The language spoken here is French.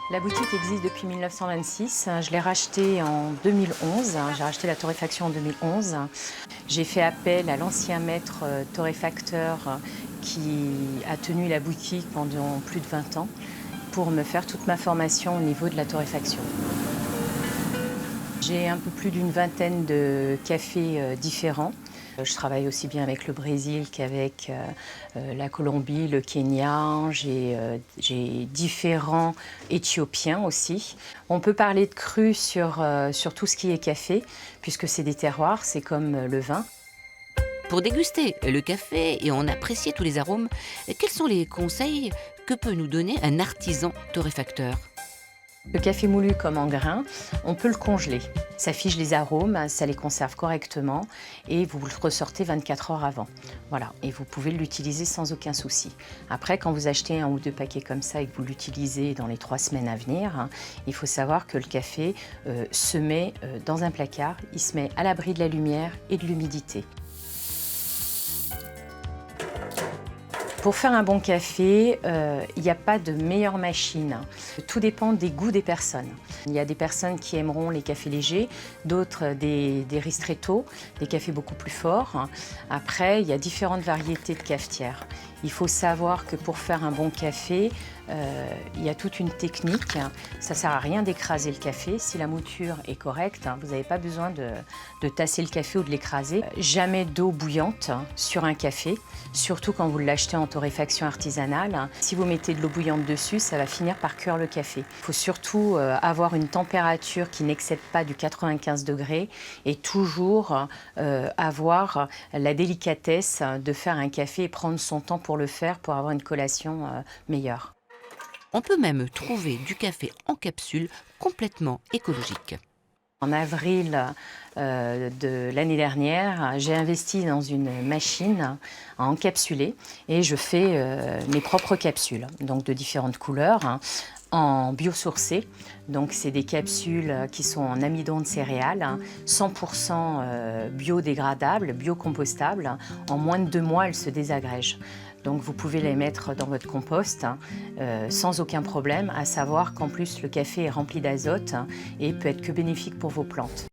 La boutique existe depuis 1926. Je l'ai rachetée en 2011. J'ai racheté la torréfaction en 2011. J'ai fait appel à l'ancien maître torréfacteur qui a tenu la boutique pendant plus de 20 ans pour me faire toute ma formation au niveau de la torréfaction. J'ai un peu plus d'une vingtaine de cafés différents. Je travaille aussi bien avec le Brésil qu'avec la Colombie, le Kenya. J'ai différents Éthiopiens aussi. On peut parler de cru sur tout ce qui est café, puisque c'est des terroirs, c'est comme le vin. Pour déguster le café et en apprécier tous les arômes, quels sont les conseils que peut nous donner un artisan torréfacteur ? Le café moulu comme en grains, on peut le congeler. Ça fige les arômes, ça les conserve correctement et vous le ressortez 24 heures avant. Voilà, et vous pouvez l'utiliser sans aucun souci. Après, quand vous achetez 1 ou 2 paquets comme ça et que vous l'utilisez dans les 3 semaines à venir, il faut savoir que le café se met dans un placard, il se met à l'abri de la lumière et de l'humidité. Pour faire un bon café, il n'y a pas de meilleure machine. Tout dépend des goûts des personnes. Il y a des personnes qui aimeront les cafés légers, d'autres des ristretto, des cafés beaucoup plus forts. Après, il y a différentes variétés de cafetières. Il faut savoir que pour faire un bon café, il y a toute une technique. Ça ne sert à rien d'écraser le café. Si la mouture est correcte, vous n'avez pas besoin de tasser le café ou de l'écraser. Jamais d'eau bouillante sur un café, surtout quand vous l'achetez en torréfaction artisanale. Si vous mettez de l'eau bouillante dessus, ça va finir par cuire le café. Il faut surtout avoir une température qui n'excède pas du 95 degrés et toujours avoir la délicatesse de faire un café et prendre son temps pour le faire, pour avoir une collation meilleure. On peut même trouver du café en capsule complètement écologique. En avril de l'année dernière, j'ai investi dans une machine à encapsuler et je fais mes propres capsules, donc de différentes couleurs, en biosourcé. Donc c'est des capsules qui sont en amidon de céréales, 100% biodégradables, biocompostables. En moins de 2 mois, elles se désagrègent. Donc vous pouvez les mettre dans votre compost sans aucun problème, à savoir qu'en plus le café est rempli d'azote et peut être que bénéfique pour vos plantes.